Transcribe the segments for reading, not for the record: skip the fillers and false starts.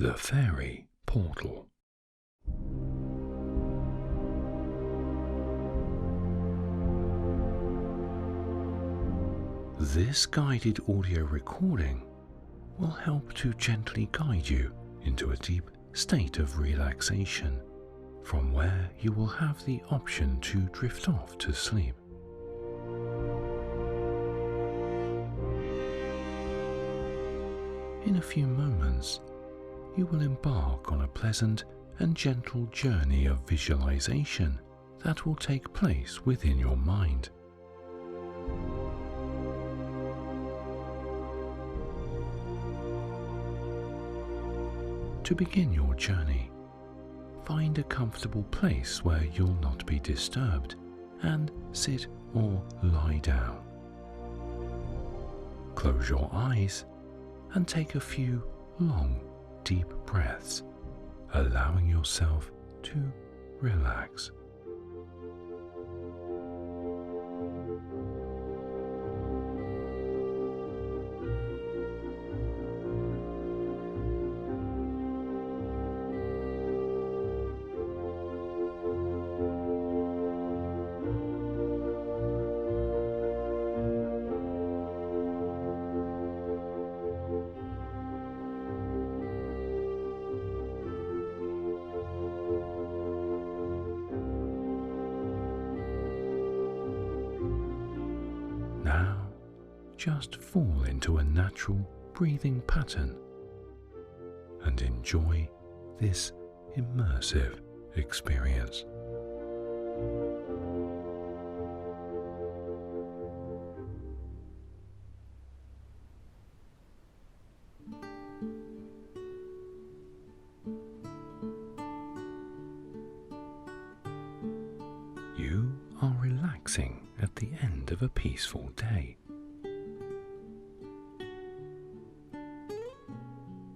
The Fairy Portal. This guided audio recording will help to gently guide you into a deep state of relaxation, from where you will have the option to drift off to sleep. In a few moments, you will embark on a pleasant and gentle journey of visualization that will take place within your mind. To begin your journey, find a comfortable place where you'll not be disturbed and sit or lie down. Close your eyes and take a few long, deep breaths, allowing yourself to relax. Now, just fall into a natural breathing pattern and enjoy this immersive experience. You are relaxing at the end of a peaceful day.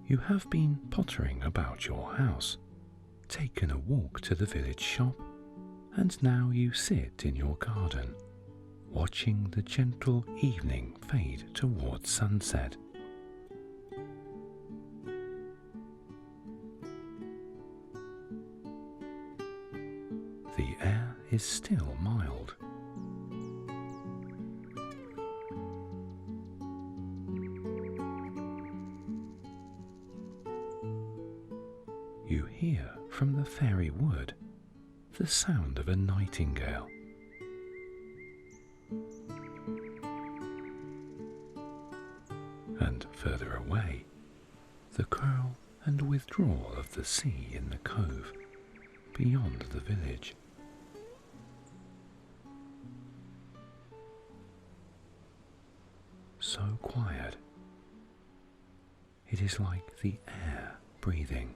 You have been pottering about your house, taken a walk to the village shop, and now you sit in your garden, watching the gentle evening fade towards sunset. The air is still mild. You hear from the Faerie Wood the sound of a nightingale. And further away, the curl and withdrawal of the sea in the cove beyond the village. So quiet. It is like the air breathing.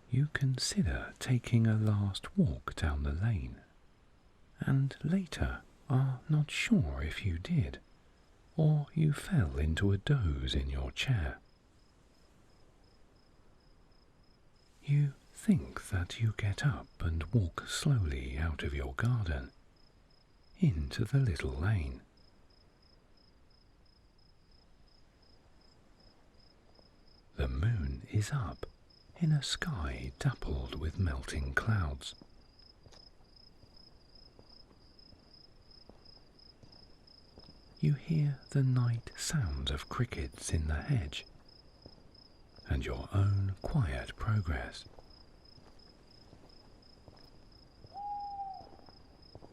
You consider taking a last walk down the lane, and later are not sure if you did, or you fell into a doze in your chair. You think that you get up and walk slowly out of your garden, into the little lane. The moon is up in a sky dappled with melting clouds. You hear the night sounds of crickets in the hedge, and your own quiet progress.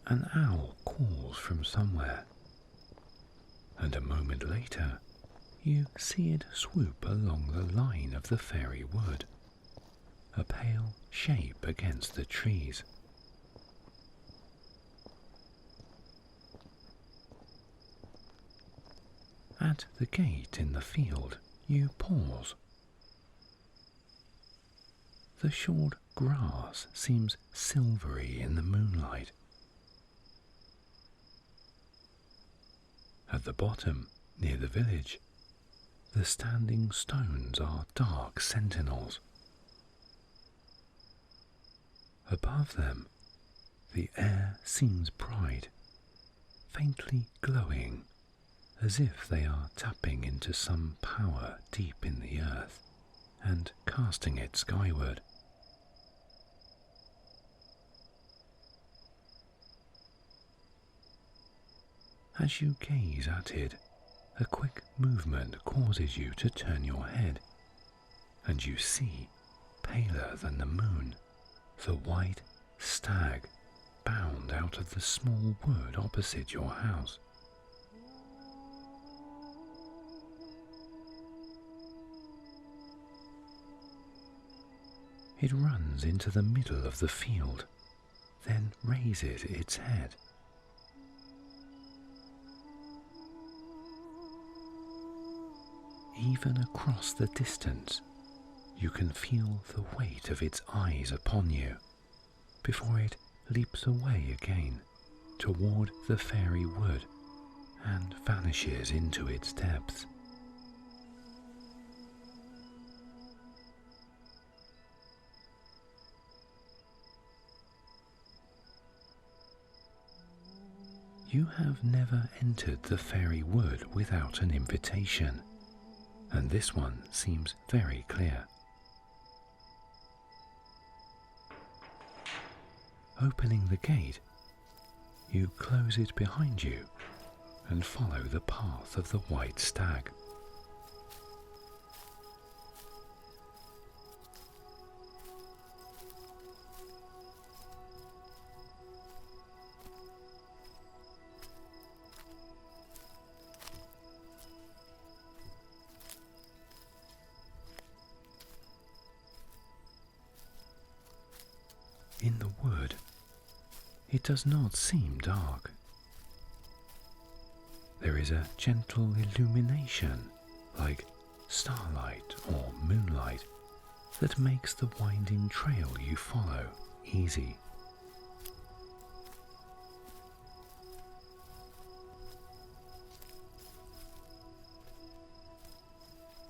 An owl calls from somewhere, and a moment later you see it swoop along the line of the Faerie Wood, a pale shape against the trees. At the gate in the field, you pause. The short grass seems silvery in the moonlight. At the bottom, near the village, the standing stones are dark sentinels. Above them, the air seems bright, faintly glowing, as if they are tapping into some power deep in the earth and casting it skyward. As you gaze at it, a quick movement causes you to turn your head, and you see, paler than the moon, the white stag bound out of the small wood opposite your house. It runs into the middle of the field, then raises its head. Even across the distance, you can feel the weight of its eyes upon you before it leaps away again toward the Faerie Wood and vanishes into its depths. You have never entered the Faerie Wood without an invitation, and this one seems very clear. Opening the gate, you close it behind you and follow the path of the white stag. In the wood, it does not seem dark. There is a gentle illumination, like starlight or moonlight, that makes the winding trail you follow easy.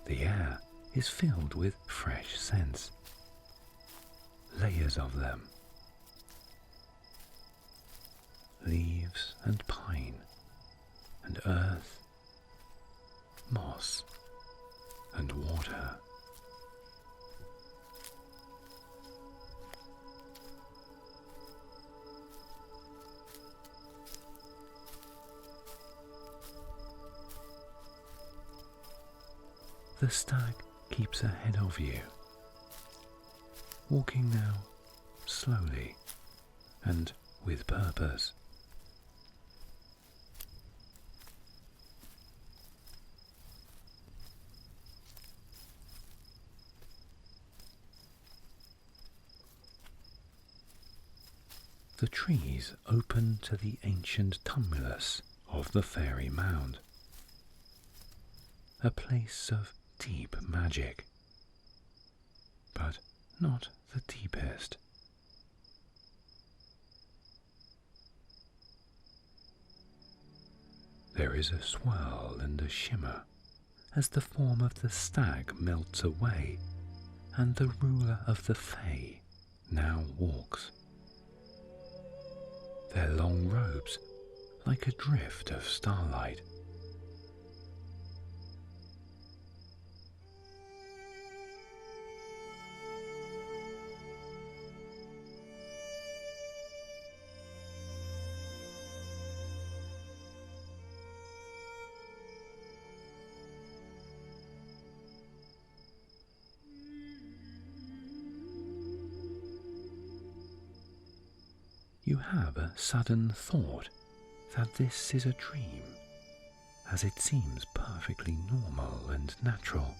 The air is filled with fresh scents, layers of them. Leaves and pine, and earth, moss, and water. The stag keeps ahead of you, walking now slowly and with purpose. The trees open to the ancient tumulus of the Fairy Mound, a place of deep magic, but not the deepest. There is a swirl and a shimmer as the form of the stag melts away and the ruler of the Fae now walks. Their long robes like a drift of starlight. You have a sudden thought that this is a dream, as it seems perfectly normal and natural.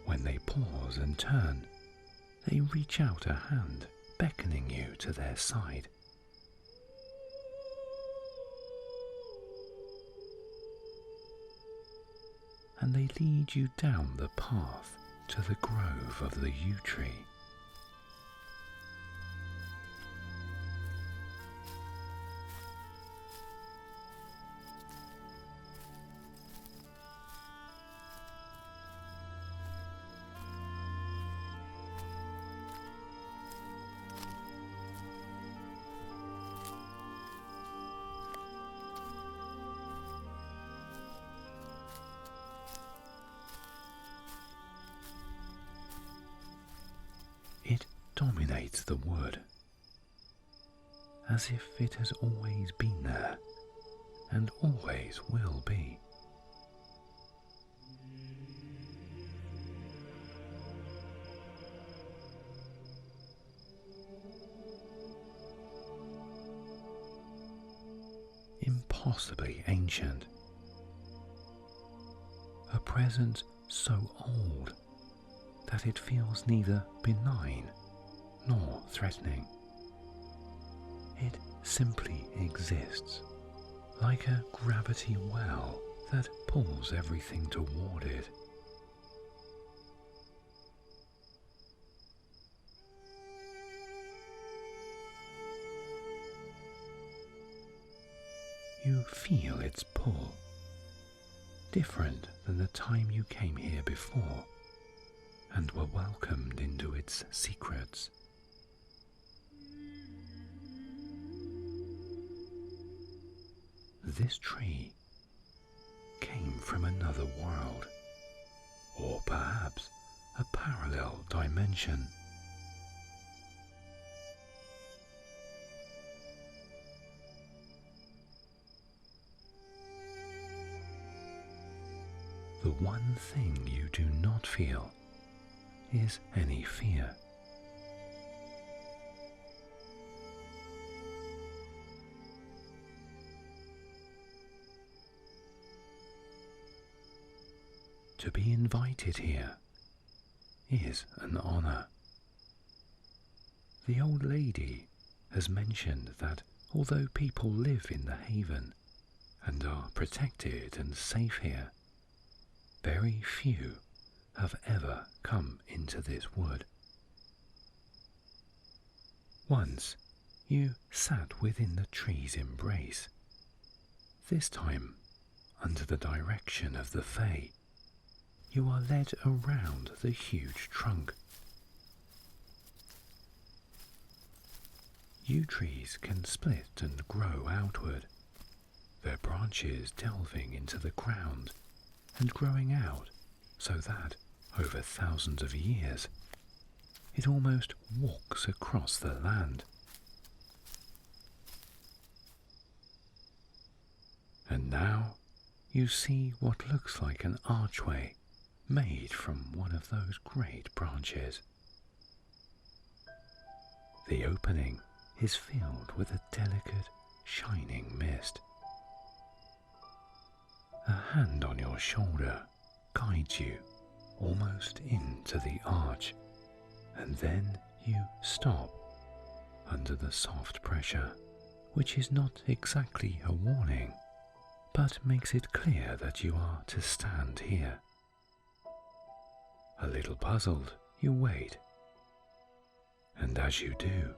When they pause and turn, they reach out a hand, beckoning you to their side. And they lead you down the path to the grove of the yew tree. It dominates the wood, as if it has always been there and always will be. Impossibly ancient, a presence so old that it feels neither benign nor threatening. It simply exists, like a gravity well that pulls everything toward it. You feel its pull, different than the time you came here before and were welcomed into its secrets. This tree came from another world, or perhaps a parallel dimension. The one thing you do not feel is any fear. To be invited here is an honor. The old lady has mentioned that although people live in the haven and are protected and safe here, very few have ever come into this wood. Once you sat within the tree's embrace, this time under the direction of the Fae. You are led around the huge trunk. Yew trees can split and grow outward, their branches delving into the ground and growing out so that, over thousands of years, it almost walks across the land. And now you see what looks like an archway made from one of those great branches. The opening is filled with a delicate, shining mist. A hand on your shoulder guides you almost into the arch, and then you stop under the soft pressure, which is not exactly a warning, but makes it clear that you are to stand here. A little puzzled, you wait, and as you do,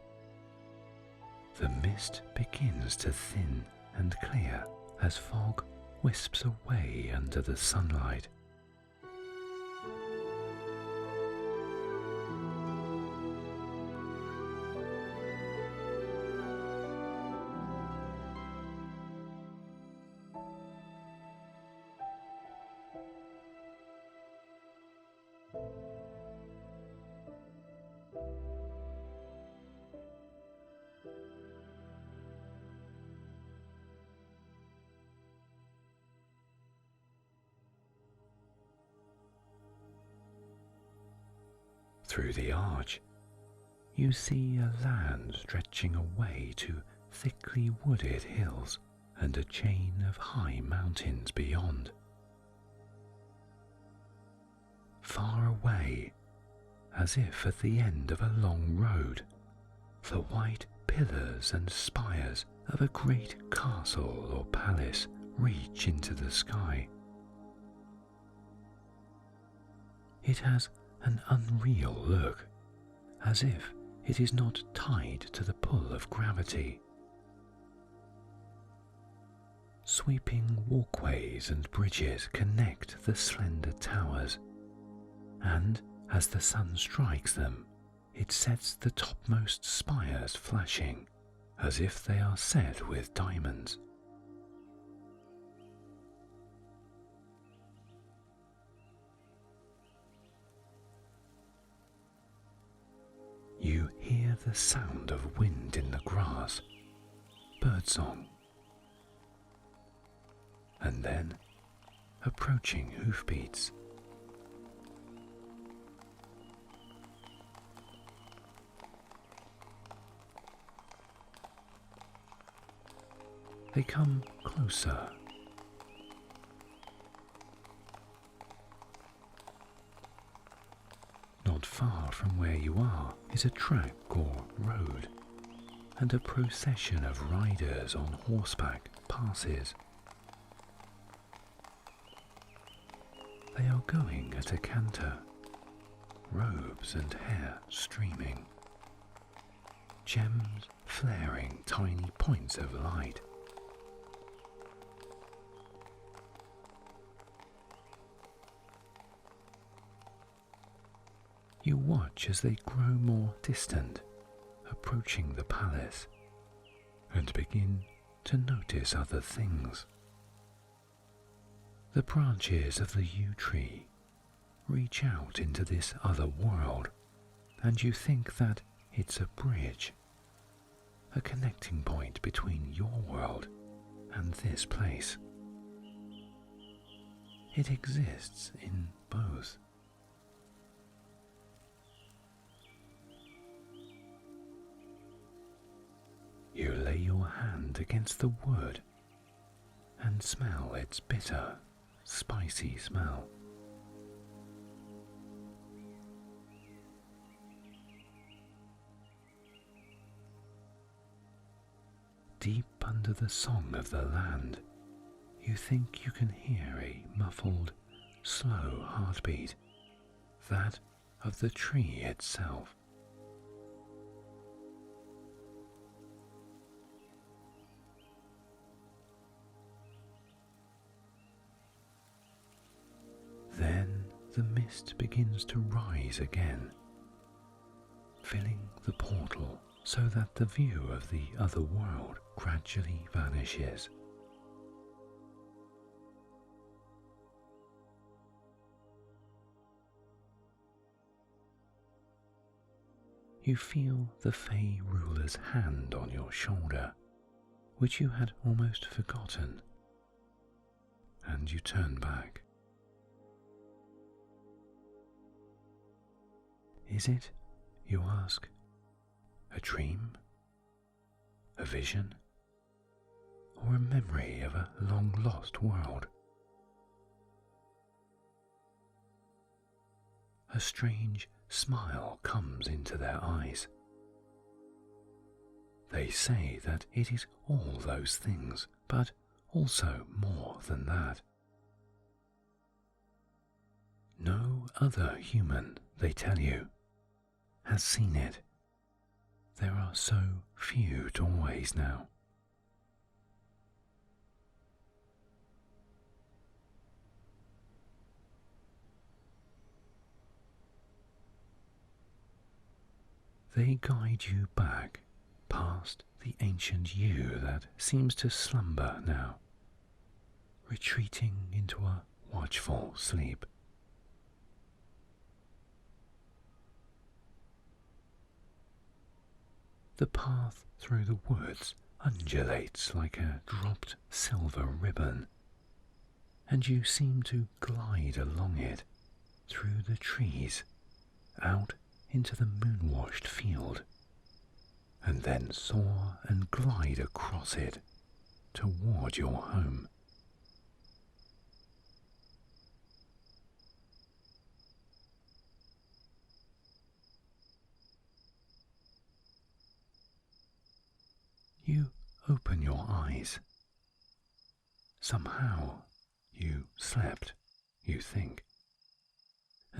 the mist begins to thin and clear as fog wisps away under the sunlight. Through the arch, you see a land stretching away to thickly wooded hills and a chain of high mountains beyond. Far away, as if at the end of a long road, the white pillars and spires of a great castle or palace reach into the sky. It has an unreal look, as if it is not tied to the pull of gravity. Sweeping walkways and bridges connect the slender towers, and as the sun strikes them, it sets the topmost spires flashing, as if they are set with diamonds. You hear the sound of wind in the grass, birdsong, and then approaching hoofbeats. They come closer. Not far from where you are is a track or road, and a procession of riders on horseback passes. They are going at a canter, robes and hair streaming, gems flaring tiny points of light. You watch as they grow more distant, approaching the palace, and begin to notice other things. The branches of the yew tree reach out into this other world, and you think that it's a bridge, a connecting point between your world and this place. It exists in both. You lay your hand against the wood and smell its bitter, spicy smell. Deep under the song of the land, you think you can hear a muffled, slow heartbeat, that of the tree itself. Then the mist begins to rise again, filling the portal so that the view of the other world gradually vanishes. You feel the Fae ruler's hand on your shoulder, which you had almost forgotten, and you turn back. Is it, you ask, a dream, a vision, or a memory of a long-lost world? A strange smile comes into their eyes. They say that it is all those things, but also more than that. No other human, they tell you, has seen it. There are so few doorways now. They guide you back past the ancient yew that seems to slumber now, retreating into a watchful sleep. The path through the woods undulates like a dropped silver ribbon, and you seem to glide along it, through the trees, out into the moon-washed field, and then soar and glide across it toward your home. You open your eyes. Somehow you slept, you think,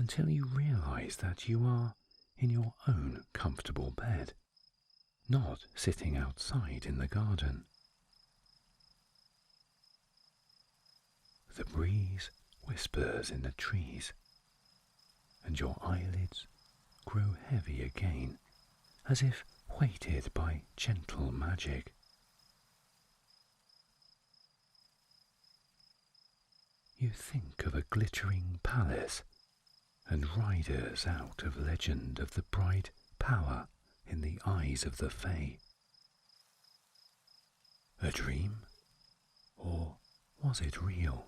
until you realize that you are in your own comfortable bed, not sitting outside in the garden. The breeze whispers in the trees, and your eyelids grow heavy again, as if weighted by gentle magic. You think of a glittering palace and riders out of legend of the bright power in the eyes of the Fae. A dream? Or was it real?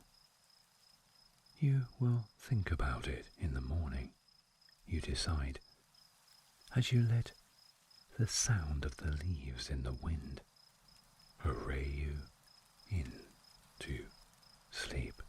You will think about it in the morning, you decide, as you let the sound of the leaves in the wind array you in to sleep.